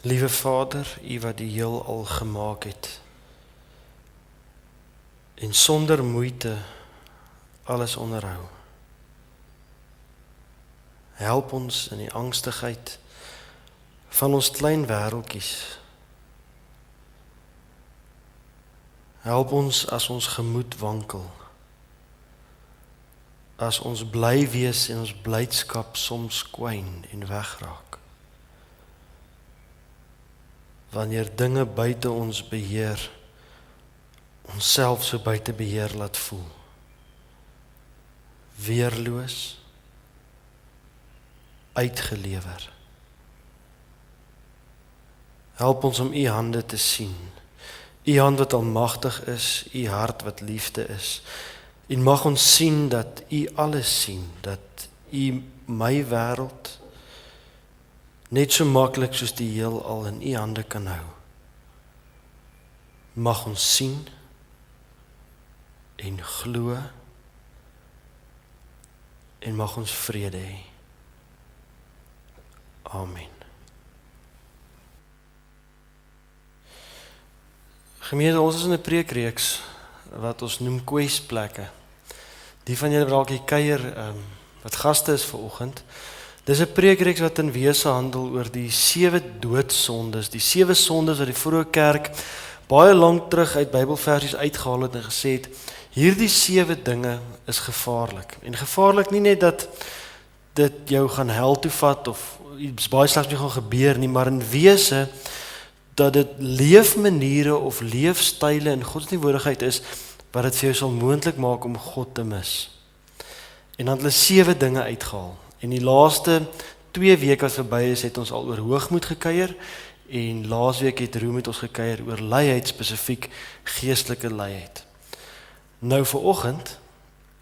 Liewe Vader, U wat die heelal gemaak het en sonder moeite alles onderhou. Help ons in die angstigheid van ons klein wêreltjies. Help ons as ons gemoed wankel. As ons bly wees en ons blydskap soms kwyn en wegraak. Wanneer dinge buite ons beheer, onsself so buite beheer laat voel. Weerloos, uitgelewer. Help ons om U hande te sien. U hand wat almagtig is, U hart wat liefde is. En mag ons sien dat U alles sien, dat U my wêreld net so maklik soos die heelal in U hande kan hou. Mag ons sien en glo en mag ons vrede hê. Amen. Gemeente, ons is in 'n preekreeks wat ons noem kwesplekke. Die van julle wat dalk hier kuier, wat gaste is vanoggend, dis 'n preekreeks wat in wese handel oor die 7 doodsondes, die 7 sondes wat die vroeë kerk baie lank terug uit Bybelversies uitgehaal het en gesê het, hierdie 7 dinge is gevaarlik. En gevaarlik nie net dat dit jou gaan hel toe vat of iets baie slegs met jou gaan gebeur nie, maar in wese dat dit leefmaniere of leefstyle in godsdienstwordigheid is wat dit vir jou sal moontlik maak om God te mis. En dan het hulle 7 dinge uitgehaal. En die laaste 2 weke wat verby is, het ons al oor hoogmoed gekuier en laasweek het Roem met ons gekuier oor luiheid, spesifiek geestelike luiheid. Nou vanoggend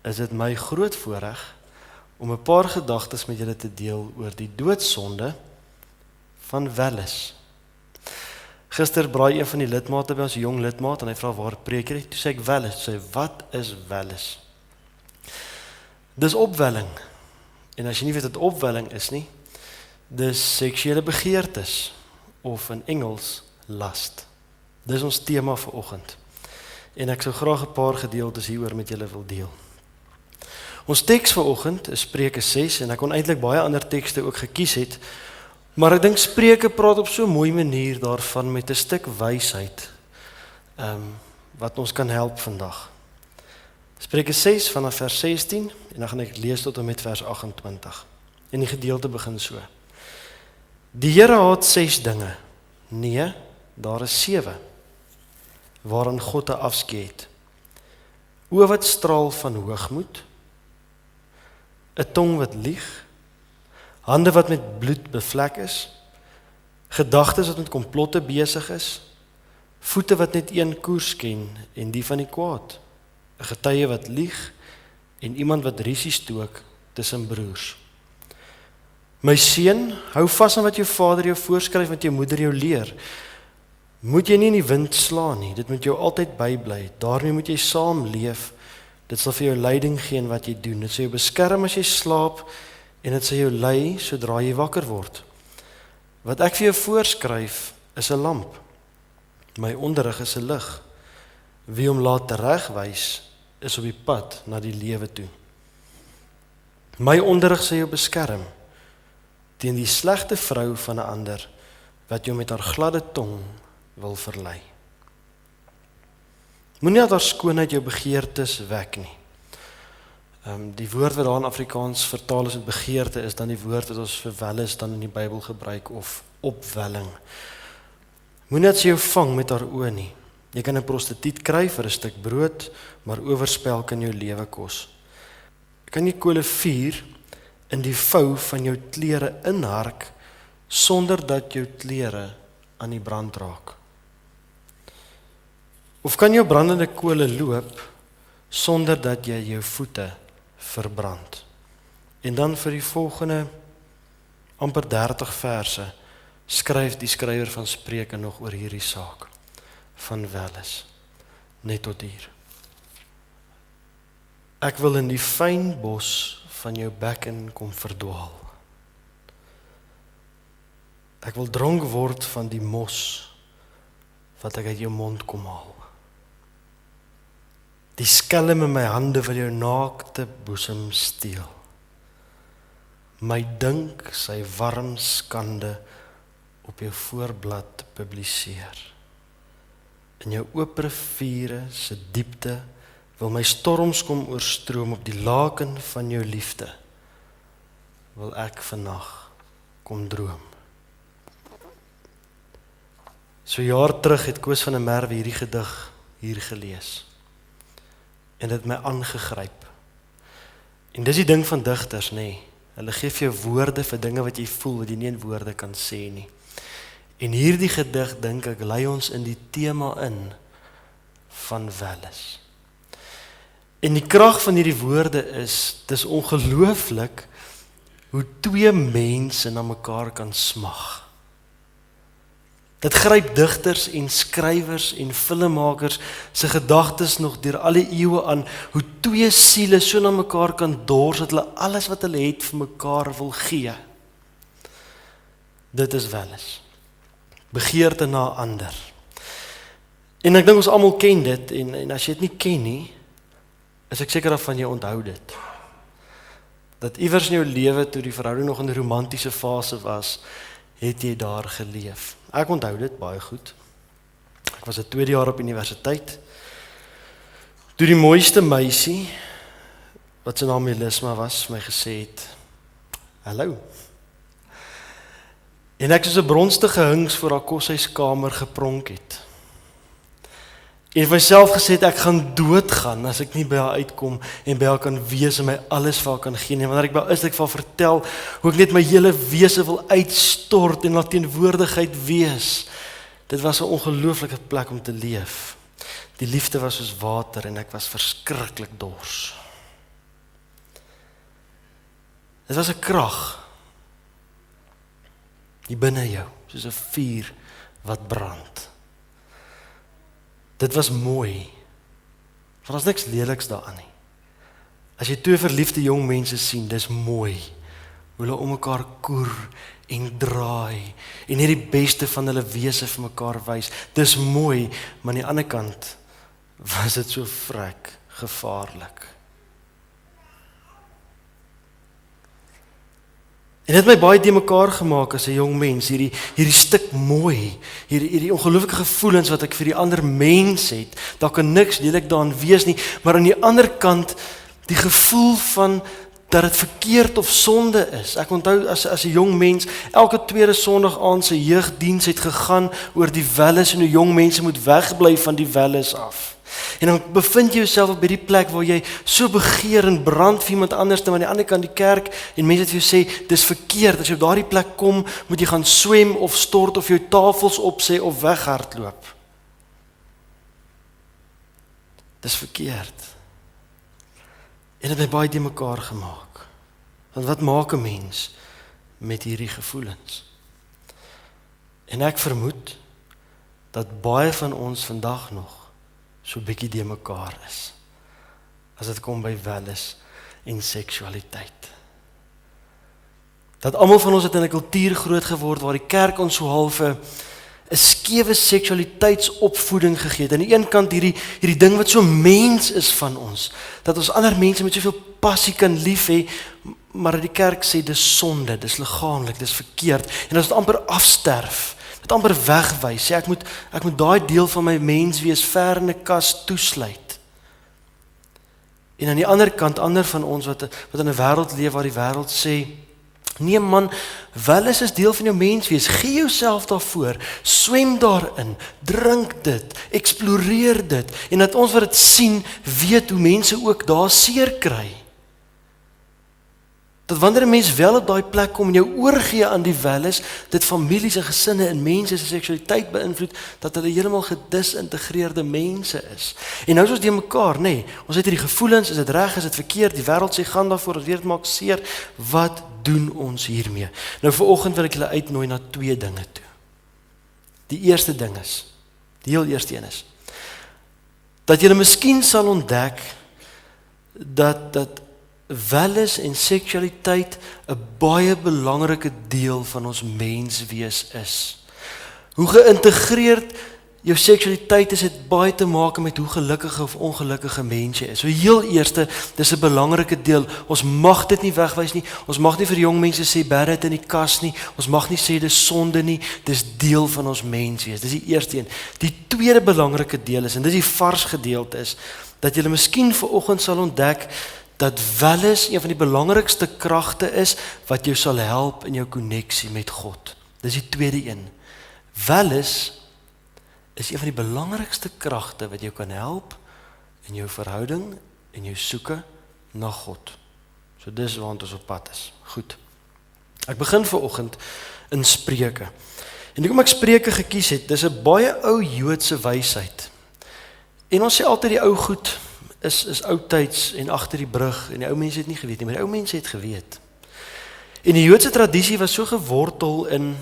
is dit my groot voorreg om 'n paar gedagtes met julle te deel oor die doodsonde van welis. Gister braai een van die lidmate by ons, 'n jong lidmaat, en hy vra waar preek jy? Toe sê ek welis. Toe sê hy, wat is welis? Dis opwelling. En as jy nie weet wat opwelling is nie, dis seksuele begeertes of in Engels lust. Dis ons tema vir oggend. En ek sou graag 'n paar gedeeltes hieroor met julle wil deel. Ons teks vir oggend is Spreuke 6 en ek kon eintlik baie ander tekste ook gekies het, maar ek dink Spreuke praat op so 'n mooi manier daarvan met 'n stuk wysheid wat ons kan help vandag. Spreuke 6 vanaf vers 16 en dan gaan ek lees tot en met vers 28. En die gedeelte begin so. Die Here haat 6 dinge. Nee, daar is 7 waarin God 'n afskeid het. Oë wat straal van hoogmoed, 'n tong wat lieg, hande wat met bloed bevlek is, gedagtes wat met komplotte besig is, voete wat net een koers ken en die van die kwaad, 'n getuie wat lieg en iemand wat rusie stook tussen broers. My seun, hou vas aan wat jou vader jou voorskryf, wat jou moeder jou leer. Moet jy nie in die wind slaan nie, dit moet jou altyd bybly. Daarmee moet jy saam leef. Dit sal vir jou leiding gee in wat jy doen. Dit sal jou beskerm as jy slaap en dit sal jou lei sodra jy wakker word. Wat ek vir jou voorskryf is 'n lamp. My onderrig is 'n lig. Wie hom laat teregwys is op die pad na die lewe toe. My onderrig sal jou beskerm teen die slegte vrou van 'n ander wat jou met haar gladde tong wil verlei. Moenie dat haar skoonheid jou begeertes wek nie. Die woord wat daar in Afrikaans vertaal is met begeerte is dan die woord wat ons vir welis dan in die Bybel gebruik of opwelling. Moenie dat sy jou vang met haar oë nie. Jy kan 'n prostituut kry vir 'n stuk brood, maar oorspel kan jou lewe kos. Kan jy kole vuur in die vou van jou klere inhark sonder dat jou klere aan die brand raak? Of kan jou brandende kole loop sonder dat jy jou voete verbrand? En dan vir die volgende amper 30 verse skryf die skrywer van Spreuke nog oor hierdie saak van welis, net tot hier. Ek wil in die fyn bos van jou bekken kom verdwaal. Ek wil dronk word van die mos wat ek uit jou mond kom haal. Die skelm in my hande wil jou naakte boesem steel. My dink sy warm skande op jou voorblad publiseer. In jou oop riviere se diepte wil my storms kom oorstroom op die laken van jou liefde. Wil ek vannag kom droom. So jaar terug het Koos van der Merwe hierdie gedig hier gelees. En dit my aangegryp. En dis die ding van digters, nê. Hulle gee vir jou woorde vir dinge wat jy voel, wat jy nie in woorde kan sê nie. En hierdie gedig, dink ek, lei ons in die tema in van welles. En die krag van hierdie woorde is, dis ongelooflik hoe twee mense na mekaar kan smag. Dit gryp digters en skrywers en filmmakers se gedagtes nog deur al die eeue aan, hoe twee siele so na mekaar kan dors, dat hulle alles wat hulle het vir mekaar wil gee. Dit is welles. Begeerte na ander. En ek dink ons almal ken dit, en as jy dit nie ken nie, is ek seker daarvan jy onthou dit. Dat iewers in jou lewe, toe die verhouding nog in 'n romantiese fase was, het jy daar geleef. Ek onthou dit baie goed. Ek was 'n tweede jaar op universiteit. Toe die mooiste meisie, wat sy naam Elisma was, my gesê het, hallo. En ek soos 'n bronstige hings voor haar koshuiskamer gepronk het. En vir myself gesê het, ek gaan doodgaan as ek nie by haar uitkom en by haar kan wees en my alles vir haar kan gee nie. Wanneer ek by haar is, ek vir haar vertel hoe ek net my hele wese wil uitstort en haar teenwoordigheid wees. Dit was 'n ongelooflike plek om te leef. Die liefde was soos water en ek was verskriklik dors. Dit was 'n krag hier binne jou, soos 'n vuur wat brand. Dit was mooi. Want daar's niks leliks daaraan nie. As jy twee verliefde jong mense sien, dis mooi. Hoe hulle om mekaar koer en draai en net die beste van hulle wese vir mekaar wys. Dis mooi, maar aan die ander kant was dit so vrek gevaarlik. En dit het my baie die mekaar gemaak as 'n jong mens, hierdie stuk mooi, hierdie ongelooflike gevoelens wat ek vir die ander mens het. Daar kan niks lelik daarin wees nie, maar aan die ander kant die gevoel van dat dit verkeerd of sonde is. Ek onthou as 'n jong mens, elke tweede Sondag aand se jeugdiens het gegaan oor die welles en hoe jong mense moet wegbly van die welles af. En dan bevind jy jouself op hierdie plek waar jy so begeer en brand vir iemand anders, maar aan die ander kant die kerk en mense het vir jou sê, dis verkeerd, as jy op daardie plek kom, moet jy gaan swem of stort of jou tafels opsê of weghardloop. Dis verkeerd. En dit het my baie die mekaar gemaak. Want wat maak 'n mens met hierdie gevoelens? En ek vermoed dat baie van ons vandag nog so bietjie die mekaar is, as dit kom by welles en seksualiteit. Dat almal van ons het in 'n kultuur groot geword waar die kerk ons so half 'n skewe seksualiteitsopvoeding gegee het. Aan die een kant hierdie ding wat so mens is van ons, dat ons ander mense met soveel passie kan lief hê, maar die kerk sê dis sonde, dis liggaamlik, dis verkeerd, en as dit amper afsterf, dit amper wegwys, sê ek moet daai deel van my mens wees ver in 'n kas toesluit. En aan die ander kant, ander van ons wat in 'n wêreld leef waar die wêreld sê, nee man, welles is deel van jou menswees, gee jouself daarvoor, swem daarin, drink dit, eksploreer dit, en dat ons wat dit sien, weet hoe mense ook daar seer kry. Dat wanneer 'n mens wel op daai plek kom en jou oorgee aan die welles, dit families en gesinne en mense se seksualiteit beïnvloed, dat hulle heeltemal gedisintegreerde mense is. En nou is ons die mekaar, nê, ons het hierdie gevoelens, is dit reg, is dit verkeerd, die wêreld sê gaan daarvoor, ons weet dit maak seer, wat doen ons hiermee? Nou vanoggend wil ek julle uitnooi na twee dinge toe. Die eerste ding is, die heel eerste een is, dat julle miskien sal ontdek, dat welis en seksualiteit 'n baie belangrike deel van ons menswees is. Hoe geïntegreerd jou seksualiteit is, het baie te maak met hoe gelukkige of ongelukkige mens jy is. So heel eerste, dis 'n belangrike deel. Ons mag dit nie wegwys nie. Ons mag nie vir jong mense sê bær dit in die kas nie. Ons mag nie sê dis sonde nie. Dis deel van ons menswees. Dis die eerste een. Die tweede belangrike deel is, en dis die vars gedeelte is, dat jy miskien vanoggend sal ontdek dat welis een van die belangrikste kragte is wat jou sal help in jou koneksie met God. Dis die tweede een. Welis is een van die belangrikste kragte wat jou kan help in jou verhouding en jou soeke na God. So dis waant ons op pad is. Goed. Ek begin vanoggend in Spreuke. En hoekom ek Spreuke gekies het, dis 'n baie ou Joodse wysheid. En ons sê altyd die ou goed is oudtyds en agter die brug en die ou mense het nie geweet nie, maar die ou mense het geweet. En die Joodse tradisie was so gewortel in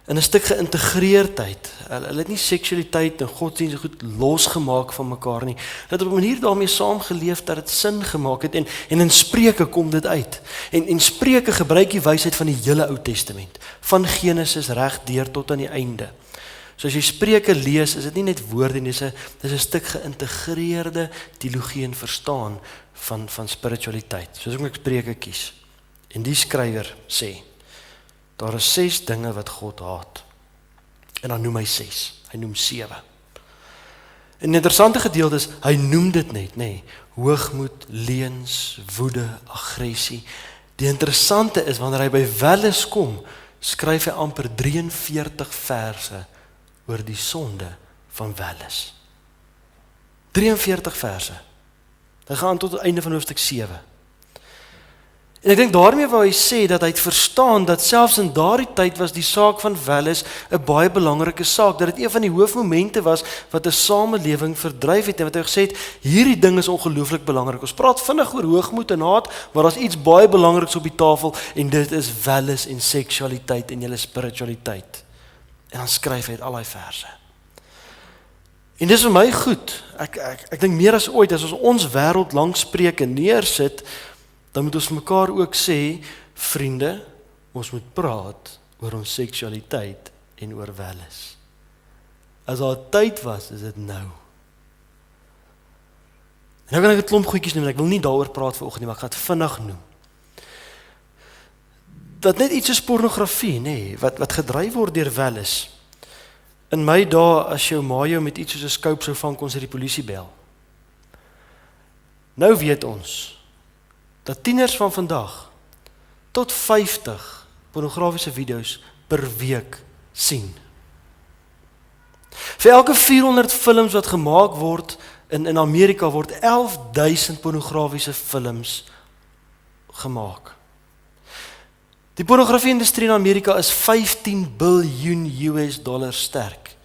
'n stuk geïntegreerdheid. Hulle het nie seksualiteit en godsdienst goed losgemaak van mekaar nie. Hulle het op 'n manier daarmee saamgeleef dat dit sin gemaak het en in Spreuke kom dit uit. En Spreuke gebruik die wysheid van die hele Ou Testament, van Genesis reg deur tot aan die einde. So as jy Spreuke lees, is dit nie net woorde nie, dis 'n stuk geïntegreerde teologie en verstaan van spiritualiteit. Soos ek Spreuke kies. En die skrywer sê: daar is 6 dinge wat God haat. En dan noem hy 6. Hy noem 7. En die interessante gedeelte is, hy noem dit net, nê. Hoogmoed, leuns, woede, aggressie. Die interessante is, wanneer hy by welis kom, skryf hy amper 43 verse oor die sonde van welis. 43 verse. Hy gaan tot het einde van hoofstuk 7. En ek dink daarmee wou hy sê dat hy het verstaan dat selfs in daardie tyd was die saak van welis 'n baie belangrike saak, dat dit een van die hoofmomente was wat 'n samelewing verdryf het en wat hy gesê het, hierdie ding is ongelooflik belangrik. Ons praat vinnig oor hoogmoed en haat, maar daar's iets baie belangriks op die tafel en dit is welis en seksualiteit en julle spiritualiteit. En dan skryf hy uit al daai verse. En dis vir my goed. Ek dink meer as ooit as ons wêreld langs Spreuke neersit, dan moet ons mekaar ook sê, vriende, ons moet praat oor ons seksualiteit en oor welis. As daar tyd was, is dit nou. En nou kan ek 'n klomp goedjies noem, ek wil nie daaroor praat vanoggend nie, maar ek gaan dit vinnig noem. Dat net iets is pornografie, nê, wat gedryf word deur welis. In my dae, as jou ma jou met iets soos 'n scope sou vang, kon sy die polisie bel. Nou weet ons dat tieners van vandag tot 50 pornografiese video's per week sien. Vir elke 400 films wat gemaak word in Amerika word 11,000 pornografiese films gemaak. Die pornografie-industrie in Amerika is 15 biljoen US$ sterk.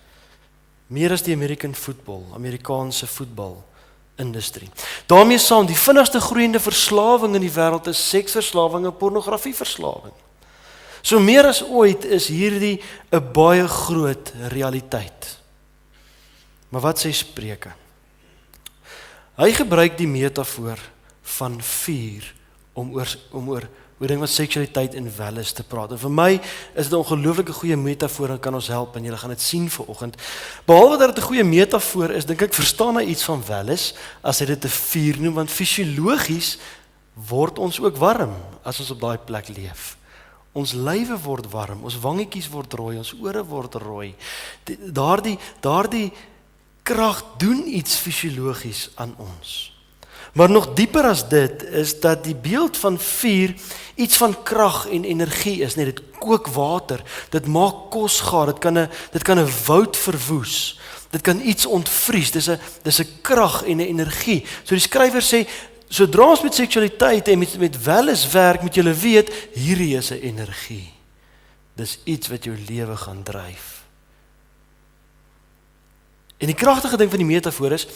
Meer as die Amerikaanse voetbalindustrie. Daarmee saam, die vinnigste groeiende verslawing in die wêreld is seksverslawing en pornografieverslawing. So meer as ooit is hierdie 'n baie groot realiteit. Maar wat sê Spreuke? Hy gebruik die metafoor van vuur om oor ding wat seksualiteit en welis te praat. En vir my is dit 'n ongelooflike goeie metafoor en kan ons help en julle gaan dit sien vanoggend. Behalwe dat dit 'n goeie metafoor is, dink ek verstaan hy iets van welis as hy dit 'n vuur noem, want fisiologies word ons ook warm as ons op daai plek leef. Ons lywe word warm, ons wangetjies word rooi, ons ore word rooi. Daardie krag doen iets fisiologies aan ons. Maar nog dieper as dit is dat die beeld van vuur iets van krag en energie is, net dit kook water, dit maak kos gaar, dit kan 'n woud verwoes, dit kan iets ontvries, dis 'n krag en 'n energie. So die skrywer sê, sodra ons met seksualiteit en met welis werk, moet julle weet, hierdie is 'n energie. Dis iets wat jou lewe gaan dryf. En die kragtige ding van die metafoor is,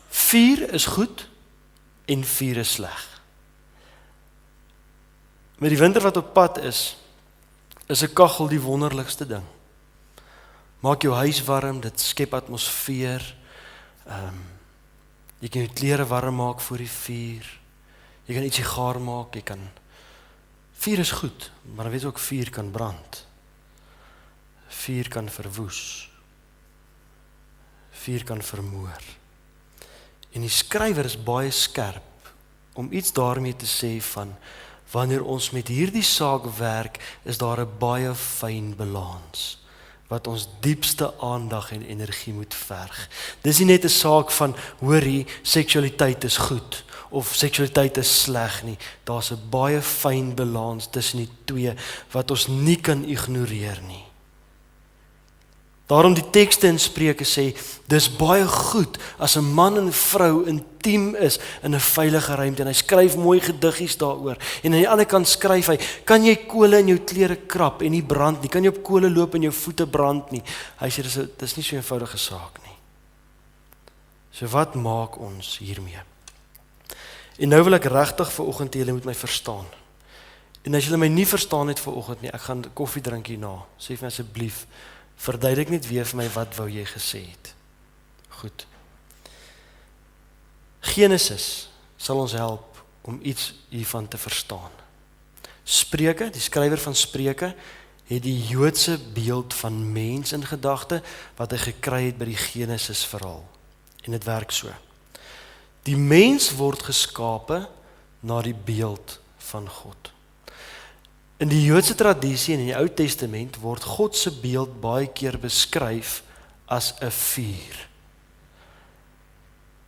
vuur is goed en vuur is sleg. Met die winter wat op pad is 'n kaggel die wonderlikste ding. Maak jou huis warm, dit skep atmosfeer. Jy kan jou klere warm maak voor die vuur. Jy kan ietsie gaar maak, vuur is goed, maar dan weet jy ook vuur kan brand. Vuur kan verwoes. Vuur kan vermoor. En die skrywer is baie skerp om iets daarmee te sê van wanneer ons met hierdie saak werk, is daar 'n baie fyn balans wat ons diepste aandag en energie moet verg. Dis nie net 'n saak van hoorie, seksualiteit is goed of seksualiteit is sleg nie. Daar's 'n baie fyn balans tussen die twee wat ons nie kan ignoreer nie. Daarom die tekste in Spreuke sê, dis baie goed as 'n man en vrou intiem is in 'n veilige ruimte en hy skryf mooi gediggies daaroor. En aan die ander kant skryf hy, kan jy kole in jou klere krap en nie brand nie? Kan jy op kole loop en jou voete brand nie? Hy sê dis nie so 'n eenvoudige saak nie. So wat maak ons hiermee? En nou wil ek regtig vanoggend hê julle moet my verstaan. En as julle my nie verstaan het vanoggend nie, ek gaan koffie drink hierna. Sê vir my asseblief, verduidelik net weer vir my wat wou jy gesê het. Goed. Genesis sal ons help om iets hiervan te verstaan. Spreuke, die skrywer van Spreuke, het die Joodse beeld van mens in gedagte wat hy gekry het by die Genesis verhaal. En dit werk so. Die mens word geskape na die beeld van God. In die Joodse tradisie en in die Ou Testament word God se beeld baie keer beskryf as 'n vuur.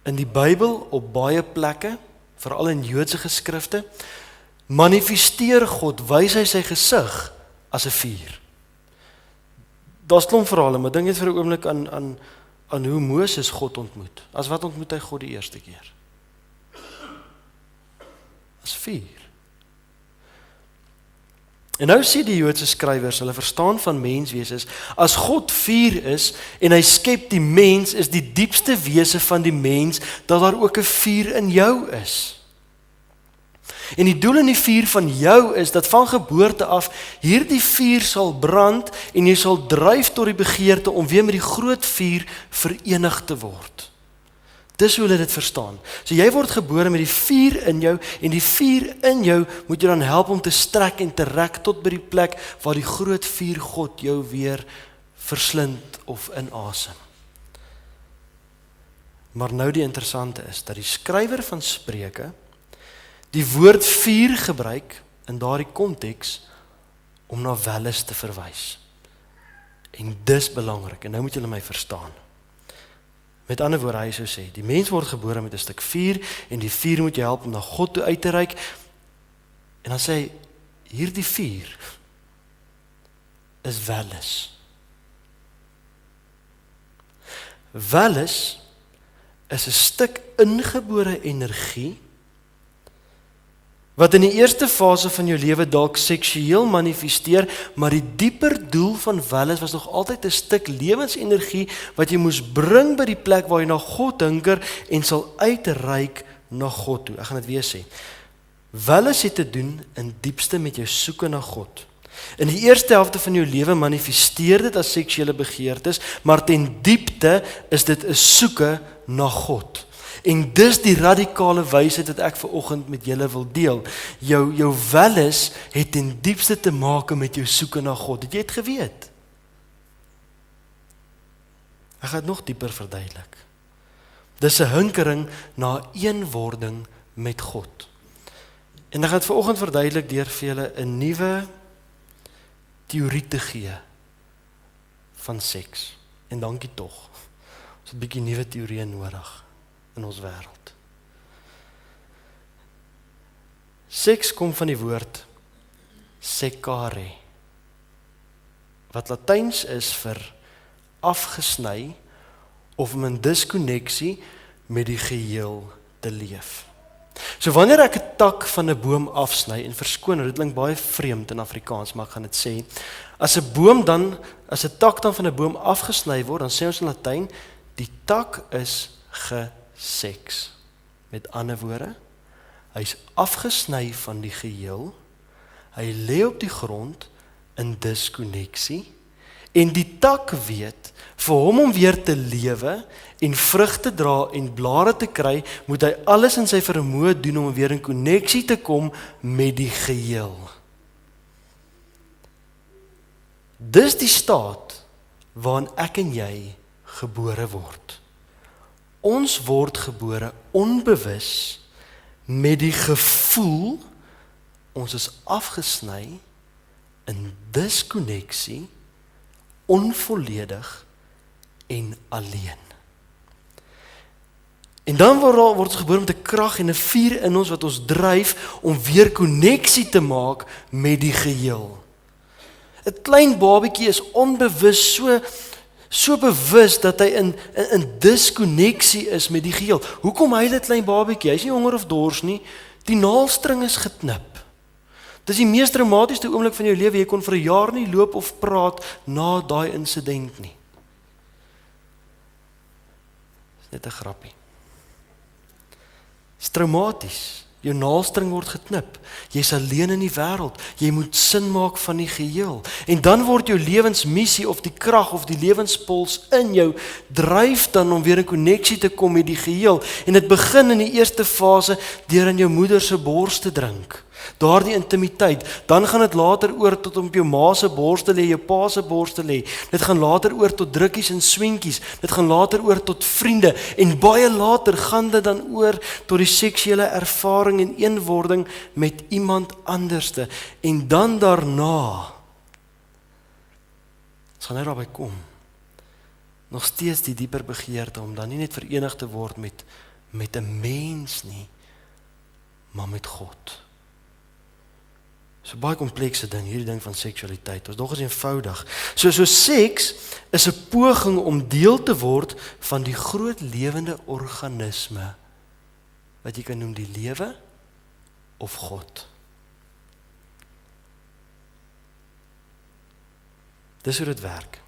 In die Bybel op baie plekke, veral in Joodse geskrifte, manifesteer God, wys hy sy gesig as 'n vuur. Daar's klomp verhale, maar dink net vir 'n oomblik aan hoe Moses God ontmoet. As wat ontmoet hy God die eerste keer? As vuur. En nou sê die Joodse skrywers, hulle verstaan van menswees is, as God vuur is en hy skep die mens, is die diepste wese van die mens dat daar ook 'n vuur in jou is. En die doel in die vuur van jou is dat van geboorte af hierdie vuur sal brand en jy sal dryf tot die begeerte om weer met die groot vuur verenig te word. Dis hoe hulle dit verstaan. So jy word gebore met die vuur in jou en die vuur in jou moet jou dan help om te strek en te rek tot by die plek waar die groot vuur God jou weer verslind of inasem. Maar nou die interessante is dat die skrywer van Spreuke die woord vuur gebruik in daardie konteks om na welles te verwys. En dis belangrik, en nou moet julle my verstaan. Met ander woorde, hy sou sê, die mens word gebore met 'n stuk vuur, en die vuur moet jou help om na God toe uit te reik. En dan sê hy, hierdie vuur is welles. Welles is 'n stuk ingebore energie wat in die eerste fase van jou lewe dalk seksueel manifesteer, maar die dieper doel van welles was nog altyd 'n stuk lewensenergie wat jy moes bring by die plek waar jy na God hinker en sal uitreik na God toe. Ek gaan dit weer sê. Welles het te doen in diepste met jou soeke na God. In die eerste helfte van jou lewe manifesteer dit as seksuele begeertes, maar ten diepte is dit 'n soeke na God. En dis die radikale wysheid wat ek vanoggend met julle wil deel. Jou welles het ten diepste te maak met jou soeke na God. Het jy dit geweet? Ek gaan dit nog dieper verduidelik. Dis 'n hinkering na eenwording met God. En ek gaan dit vanoggend verduidelik deur vir julle 'n nuwe teorie te gee van seks. En dankie tog. Ons het 'n bietjie nuwe teorieë nodig in ons wêreld. Seks kom van die woord secare, wat Latyns is vir afgesny of om in diskonneksie met die geheel te leef. So wanneer ek 'n tak van 'n boom afsny, en verskoon, dit klink baie vreemd in Afrikaans, maar ek gaan dit sê, as 'n tak dan van 'n boom afgesny word, dan sê ons in Latyn, die tak is geseks. Met ander woorde, hy's afgesny van die geheel, hy lê op die grond in diskonneksie, En die tak weet, vir hom om weer te lewe en vrug te dra en blare te kry, moet hy alles in sy vermoë doen om weer in koneksie te kom met die geheel. Dis die staat waarin ek en jy gebore word. Ons word gebore onbewus met die gevoel, ons is afgesny in diskonneksie, onvolledig en alleen. En dan word ons gebore met 'n krag en 'n vuur in ons wat ons dryf om weer koneksie te maak met die geheel. 'n Klein babietjie is onbewus so bewus dat hy in diskonneksie is met die geheel. Hoekom hy dit klein babietjie? Hy's nie honger of dors nie. Die naaldstring is geknip. Dis die mees dramatiese oomblik van jou lewe. Jy kon vir 'n jaar nie loop of praat na daai insident nie. Dis net 'n grappie. Dis traumaties. Jou naaldstring word geknip. Jy's alleen in die wêreld. Jy moet sin maak van die geheel. En dan word jou lewensmissie of die krag of die lewenspuls in jou dryf dan om weer in koneksie te kom met die geheel. En dit begin in die eerste fase deur in jou moeder se bors te drink. Daardie intimiteit, dan gaan dit later oor tot om op jou ma se bors te lê, jou pa se bors te lê. Dit gaan later oor tot drukkies en swentjies. Dit gaan later oor tot vriende en baie later gaan dit dan oor tot die seksuele ervaring en eenwording met iemand anderste. En dan daarna, ons gaan nou daarby kom, nog steeds die dieper begeerte om dan nie net verenig te word met 'n mens nie, maar met God. So baie komplekse ding, hierdie ding van seksualiteit. Ons dog is eenvoudig. So seks is 'n poging om deel te word van die groot lewende organisme wat jy kan noem die lewe of God. Dis hoe dit werk.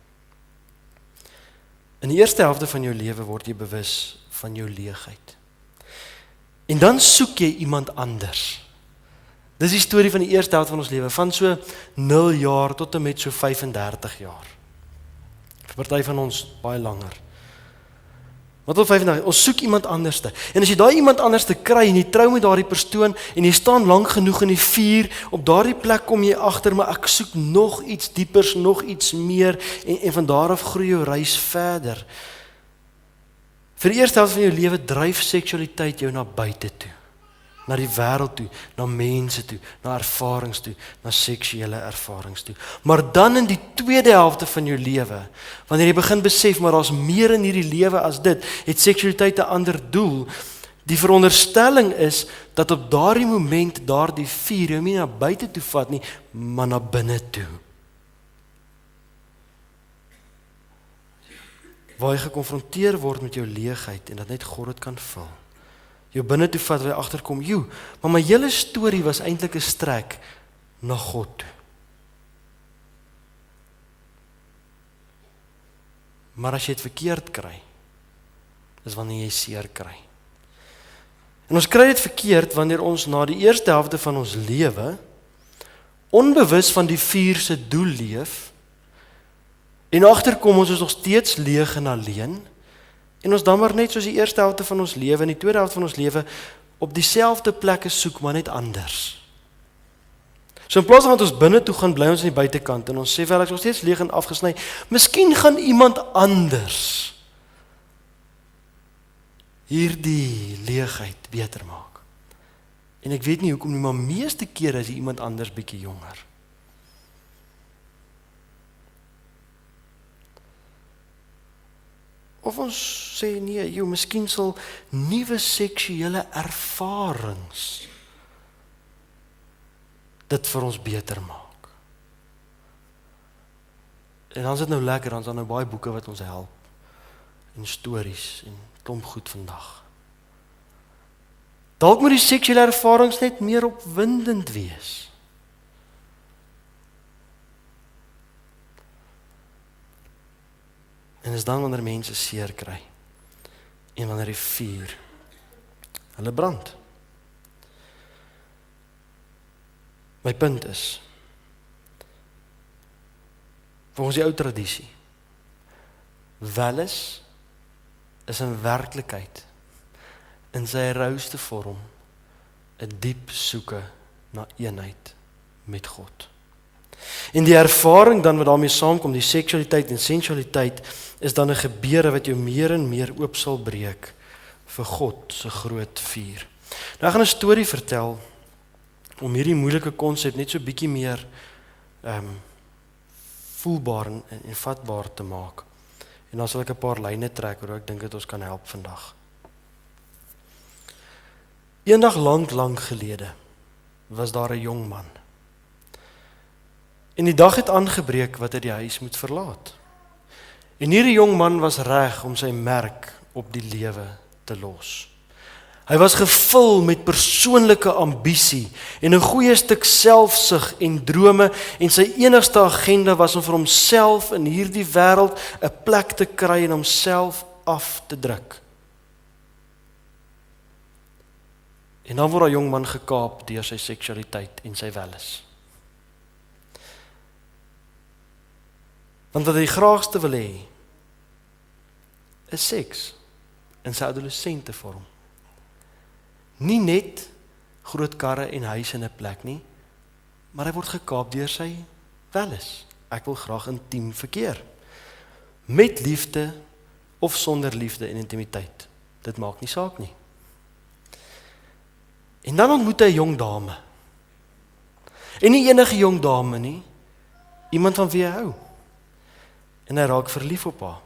In die eerste helfte van jou lewe word jy bewus van jou leegheid. En dan soek jy iemand anders. Dis die storie van die eerste helfte van ons lewe, van so 0 jaar tot en met so 35 jaar. Vir party van ons baie langer. Wat tot 35, ons soek iemand anderste. En as jy daai iemand anderste kry en jy trou met daardie persoon en jy staan lank genoeg in die vuur, op daardie plek kom jy agter, maar ek soek nog iets diepers, nog iets meer en van daar af groei jou reis verder. Vir die eerste helfte van jou lewe dryf seksualiteit jou na buite toe. Na die wêreld toe, na mense toe, na ervarings toe, na seksuele ervarings toe. Maar dan in die tweede helfte van jou lewe, wanneer jy begin besef, maar daar's meer in hierdie lewe as dit, het seksualiteit 'n ander doel. Die veronderstelling is, dat op daardie moment, daardie vuur jou nie na buite toe vat nie, maar na binne toe. Waar jy gekonfronteer word met jou leegheid, en dat net God dit kan vul. Jou binne toe vat, waar jy agterkom, maar my hele storie was eintlik 'n strek na God toe. Maar as jy dit verkeerd kry, is wanneer jy seer kry. En ons kry dit verkeerd wanneer ons na die eerste helfte van ons lewe onbewus van die vuur se doel leef en agterkom ons is nog steeds leeg en alleen. En ons dan maar net soos die eerste helfte van ons lewe en die tweede helfte van ons lewe op dieselfde plekke soek, maar net anders. So in plaas van dat ons binne toe gaan, bly ons aan die buitekant en ons sê wel ek is nog steeds leeg en afgesny. Miskien gaan iemand anders hierdie leegheid beter maak. En ek weet nie hoekom nie, maar meeste kere is iemand anders bietjie jonger. Of ons sê nee, miskien sal nuwe seksuele ervarings dit vir ons beter maak. En dan is dit nou lekker, dan is daar nou baie boeke wat ons help, en stories, en klomp goed vandag. Dalk moet die seksuele ervarings net meer opwindend wees. En is dan wanneer mense seer kry, en wanneer die vuur hulle brand. My punt is, volgens die ou tradisie. Welis is in werklikheid, in sy rouste vorm, 'n diep soeke na eenheid met God. En die ervaring dan wat daarmee saamkom, die seksualiteit en sensualiteit, is dan 'n gebeure wat jou meer en meer oop sal breek vir God se groot vuur. Nou ek gaan 'n storie vertel om hierdie moeilike konsep net so bietjie meer voelbaar en vatbaar te maak. En dan sal ek 'n paar lyne trek oor ek dink dit ons kan help vandag. Eendag lank gelede was daar 'n jong man. En die dag het aangebreek wat hy die huis moet verlaat. En hierdie jong man was reg om sy merk op die lewe te los. Hy was gevul met persoonlike ambisie en 'n goeie stuk selfsug en drome, en sy enigste agenda was om vir homself in hierdie wêreld 'n plek te kry en homself af te druk. En dan word 'n jong man gekaap deur sy seksualiteit en sy welis. Want wat hy graagste wil hê, is seks in sy adolessente vorm. Nie net groot karre en huise in 'n plek nie, maar hy word gekaap deur sy welis. Ek wil graag intiem verkeer. Met liefde of sonder liefde en intimiteit. Dit maak nie saak nie. En dan ontmoet hy 'n jong dame. En nie enige jong dame nie, iemand van wie hy hou. En hy raak verlief op haar.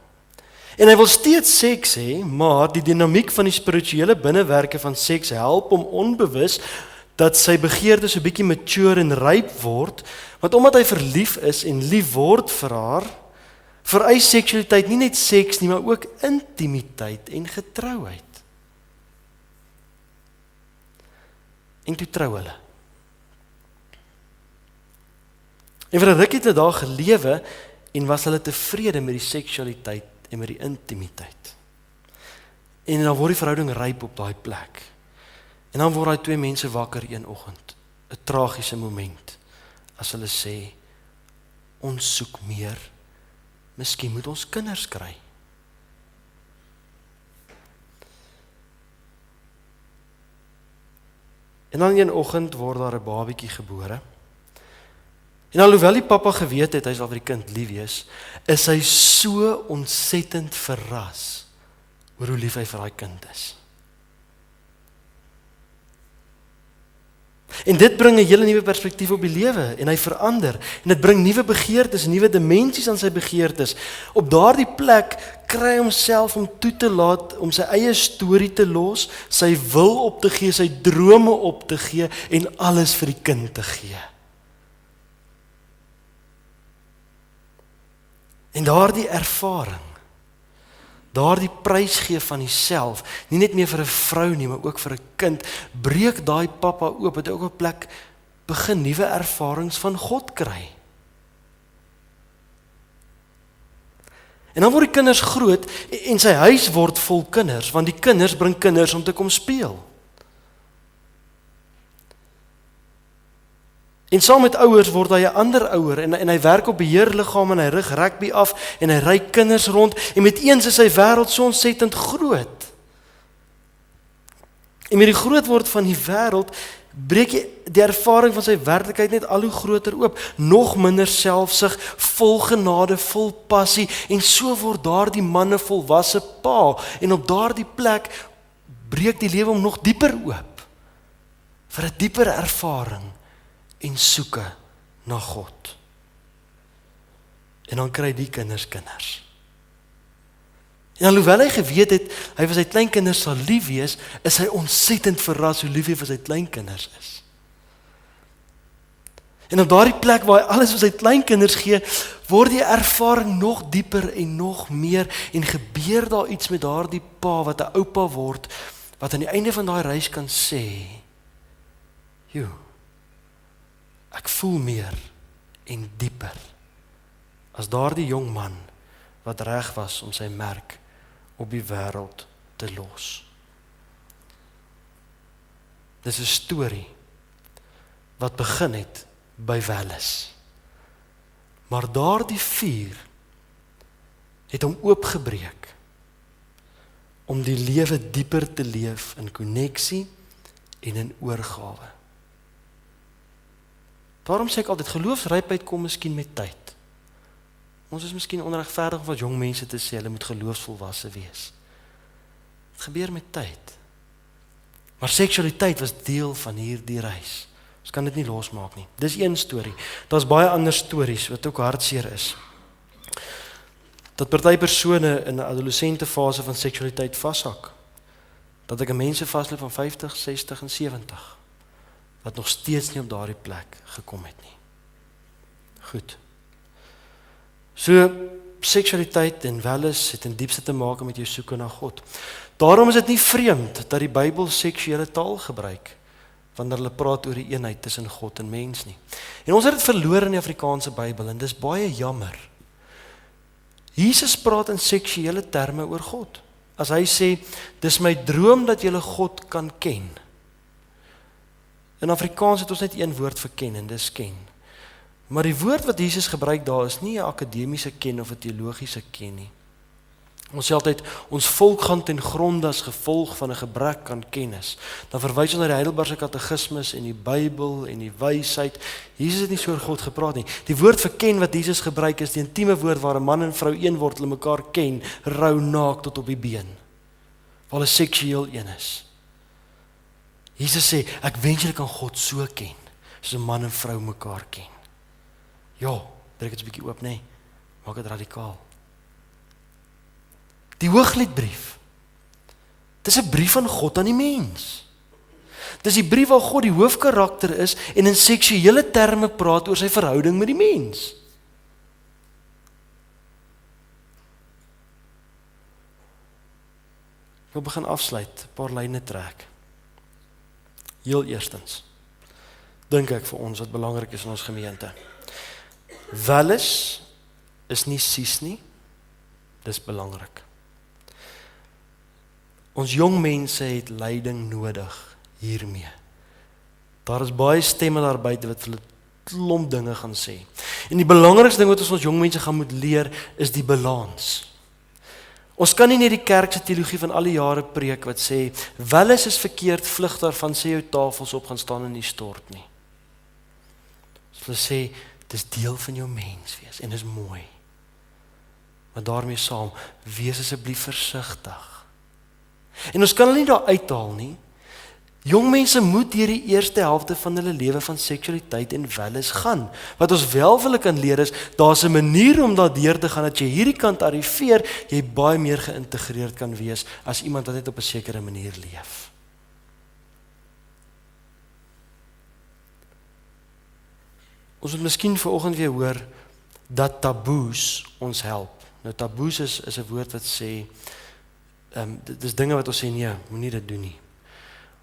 En hy wil steeds seks hê, maar die dinamiek van die spirituele binnewerke van seks help hom onbewus dat sy begeertes 'n bietjie mature en ryp word, want omdat hy verlief is en lief word vir haar, vereis seksualiteit nie net seks nie, maar ook intimiteit en getrouheid. En toe trou hulle. En vir 'n rukkie het hulle daar gelewe en was hulle tevrede met die seksualiteit en met die intimiteit. En dan word die verhouding ryp op daai plek. En dan word daai twee mense wakker een oggend. 'n Tragiese moment. As hulle sê, ons soek meer. Miskien moet ons kinders kry. En dan een oggend word daar 'n babietjie gebore. En alhoewel die pappa geweet het, hy sal vir die kind lief wees, is hy so ontsettend verras oor hoe lief hy vir daai kind is. En dit bring 'n hele nuwe perspektief op die lewe, en hy verander, en dit bring nuwe begeertes, nuwe dimensies aan sy begeertes. Op daardie plek kry hy homself om toe te laat om sy eie storie te los, sy wil op te gee, sy drome op te gee, en alles vir die kind te gee. En daardie ervaring, daardie prysgee van jouself, nie net meer vir 'n vrou nie, maar ook vir 'n kind, breek daai pappa oop, het ook 'n plek begin nuwe ervarings van God kry. En dan word die kinders groot en sy huis word vol kinders, want die kinders bring kinders om te kom speel. En saam met ouers word hy 'n ander ouer, en hy werk op beheerliggaam, en hy rig rugby af, en hy ry kinders rond, en met eens is sy wêreld so ontsettend groot. En met die groot word van die wêreld, breek die ervaring van sy werklikheid net al hoe groter oop, nog minder selfsug, vol genade, vol passie, en so word daardie man 'n volwasse pa, en op daardie plek breek die lewe hom nog dieper oop, vir 'n dieper ervaring, en soeke na God. En dan kry die kinders. En alhoewel hy geweet het, hy vir sy kleinkinders sal lief wees, is hy ontsettend verras hoe lief hy vir sy kleinkinders is. En op daardie plek waar hy alles vir sy kleinkinders gee, word die ervaring nog dieper en nog meer, en gebeur daar iets met daardie pa, wat 'n oupa word, wat aan die einde van daai reis kan sê, ek voel meer en dieper as daardie jong man wat reg was om sy merk op die wêreld te los. Dis 'n storie wat begin het by welis, Maar daardie vuur het hom oopgebreek om die lewe dieper te leef in konneksie en in oorgawe. Daarom sê ek altyd, geloofsrypheid kom miskien met tyd. Ons is miskien onregverdig om wat jong mense te sê, hulle moet geloofsvolwasse wees. Het gebeur met tyd. Maar seksualiteit was deel van hierdie reis. Ons kan dit nie losmaak nie. Dis een storie. Daar's baie ander stories wat ook hartseer is. Dat party persone in 'n adolessente fase van seksualiteit vashak. Dat ek mense vasloop van 50, 60 en 70 wat nog steeds nie op daardie plek gekom het nie. Goed. So seksualiteit en wellus het in diepste te maak met jou soeke na God. Daarom is dit nie vreemd dat die Bybel seksuele taal gebruik wanneer hulle praat oor die eenheid tussen God en mens nie. En ons het dit verloor in die Afrikaanse Bybel en dis baie jammer. Jesus praat in seksuele terme oor God. As hy sê, dis my droom dat julle God kan ken. In Afrikaans het ons net een woord vir ken en dis ken. Maar die woord wat Jesus gebruik daar is nie 'n akademiese ken of 'n teologiese ken nie. Ons sê altyd, ons volk gaan ten gronde as gevolg van 'n gebrek aan kennis. Dan verwys ons na die Heidelbergse katekismes en die Bybel en die wysheid. Jesus het nie so oor God gepraat nie. Die woord vir ken wat Jesus gebruik is die intieme woord waar 'n man en vrou een word, hulle mekaar ken, rou naak tot op die been. Waar hulle seksueel een is. Jesus sê, ek wens julle kan God so ken, soos 'n man en vrou mekaar ken. Ja, breek dit 'n bietjie oop, nee. Maak dit radikaal. Die Hoogliedbrief. Dis 'n brief van God aan die mens. Dis die brief waar God die hoofkarakter is en in seksuele terme praat oor sy verhouding met die mens. Ek wil begin afsluit, 'n paar lyne trek. Heel eerstens, dink ek vir ons wat belangrik is in ons gemeente. Wellus is nie sies nie, dis belangrik. Ons jong mense het leiding nodig hiermee. Daar is baie stemme daar buite wat hulle klomp dinge gaan sê. En die belangrikste ding wat ons jong mense gaan moet leer is die balans. Ons kan nie net die kerk se teologie van al die jare preek wat sê wellus is verkeerd, vlug daarvan, sê jou tafels op gaan staan en nie stort nie. Ons wil sê dis deel van jou mens wees en dis mooi. Maar daarmee saam, wees asseblief versigtig. En ons kan hulle nie daar uithaal nie. Jong mense moet deur die eerste helfte van hulle lewe van seksualiteit en wellus gaan. Wat ons wel vir hulle kan leer is, daar's 'n manier om daardeur te gaan dat jy hierdie kant arriveer, jy baie meer geïntegreerd kan wees as iemand wat net op 'n sekere manier leef. Ons moet miskien vanoggend weer hoor dat taboes ons help. Nou taboes is 'n woord wat sê dit is dinge wat ons sê nee, moenie dit doen nie.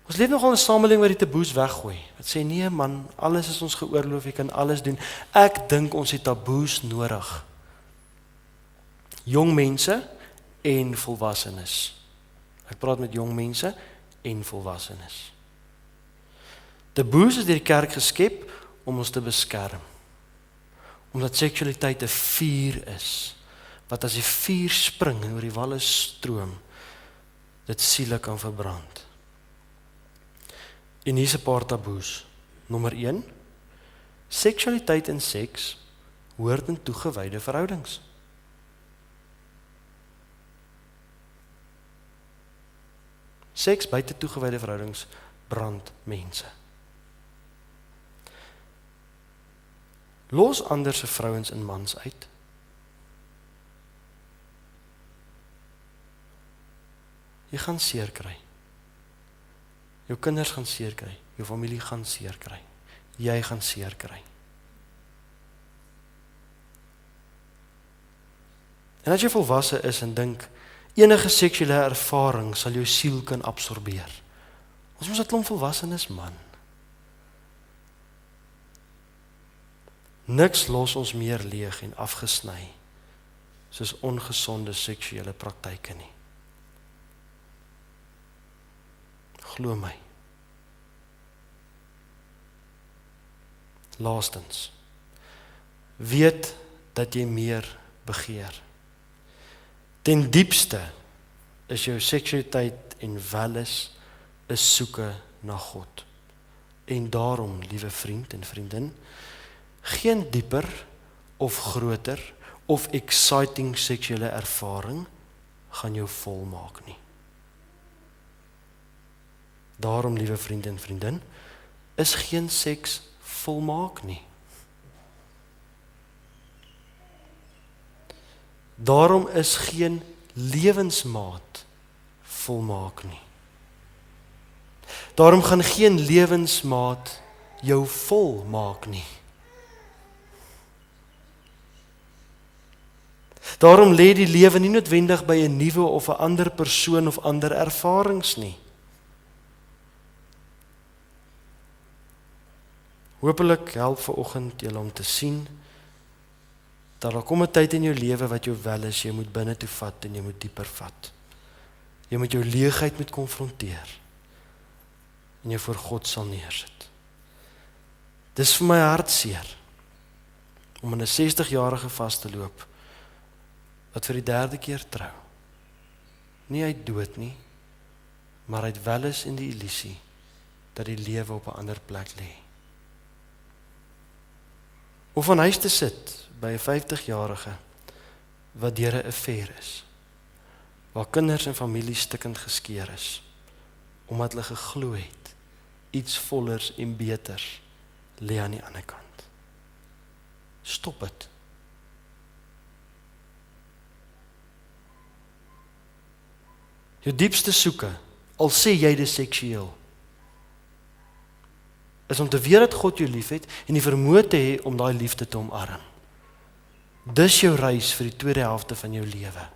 Ons leef nogal in 'n samelewing waar die taboes weggooi. Wat sê nee man, alles is ons geoorloof, jy kan alles doen. Ek dink ons het taboes nodig. Jong mense en volwassenes. Ek praat met jong mense en volwassenes. Taboes is deur die kerk geskep om ons te beskerm. Omdat seksualiteit 'n vuur is, wat as die vuur spring en oor die walle stroom, dit siele kan verbrand. En hier's 'n paar taboes. Nommer 1, seksualiteit en seks hoort in toegewyde verhoudings. Seks buite toegewyde verhoudings brand mense. Los ander se vrouens en mans uit. Jy gaan seer kry. Jou kinders gaan seer kry. Jou familie gaan seer kry. Jy gaan seer kry. En as jy volwasse is en dink, enige seksuele ervaring sal jou siel kan absorbeer. Ons moet 'n klomp volwassenes man. Niks los ons meer leeg en afgesny soos ongesonde seksuele praktyke nie. Glo my. Laastens, weet dat jy meer begeer. Ten diepste is jou seksualiteit en welles 'n soeke na God. En daarom, liewe vriend en vriendin, geen dieper of groter of exciting seksuele ervaring gaan jou volmaak nie. Daarom, liewe vriend en vriendin, is geen seks volmaak nie. Daarom is geen lewensmaat volmaak nie. Daarom gaan geen lewensmaat jou volmaak nie. Daarom lê die lewe nie noodwendig by 'n nuwe of 'n ander persoon of ander ervarings nie. Hoopelik help vanoggend julle om te sien dat daar kom 'n tyd in jou lewe wat jou wel is, jy moet binne toe vat en jy moet dieper vat. Jy moet jou leegheid moet konfronteer en jou voor God sal neersit. Dis vir my hartseer om in 'n 60-jarige vas te loop wat vir die 3de keer trou. Nie uit dood nie, maar uit welles en die illusie dat die lewe op 'n ander plek lê. Of aan huis te sit by 'n 50-jarige wat deur 'n affair is, waar kinders en families stikkend geskeur is, omdat hulle geglo het, iets vollers en beters lê aan die ander kant. Stop dit. Jou diepste soeke, al sê jy dis seksueel, is om te weet dat God jou liefhet en die vermoë te hê om daai liefde te omarm. Dis jou reis vir die tweede helfte van jou lewe.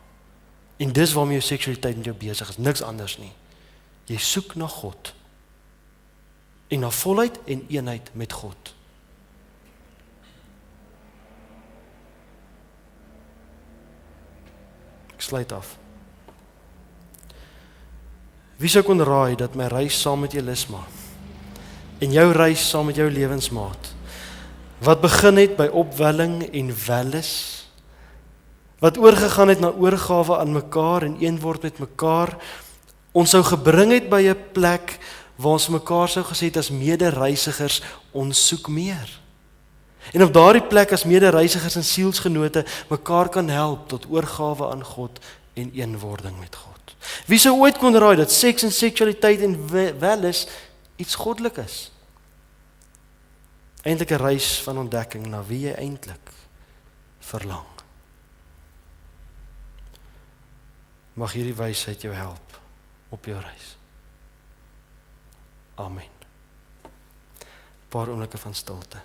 En dis waarmee jou seksualiteit met jou besig is, niks anders nie. Jy soek na God. En na volheid en eenheid met God. Ek sluit af. Wie sou kon raai dat my reis saam met Elisma en jou reis saam met jou lewensmaat, wat begin het by opwelling en welles, wat oorgegaan het na oorgawe aan mekaar en een word met mekaar, ons sou gebring het by 'n plek waar ons mekaar sou gesê het as medereisigers, ons soek meer. En op daardie plek as medereisigers en sielsgenote mekaar kan help tot oorgawe aan God en eenwording met God. Wie sou ooit kon raai dat seks en seksualiteit en welles iets goddelik is? Eintlik 'n reis van ontdekking na wie jy eintlik verlang. Mag hierdie wysheid jou help op jou reis. Amen. 'n Paar oomblikke van stilte.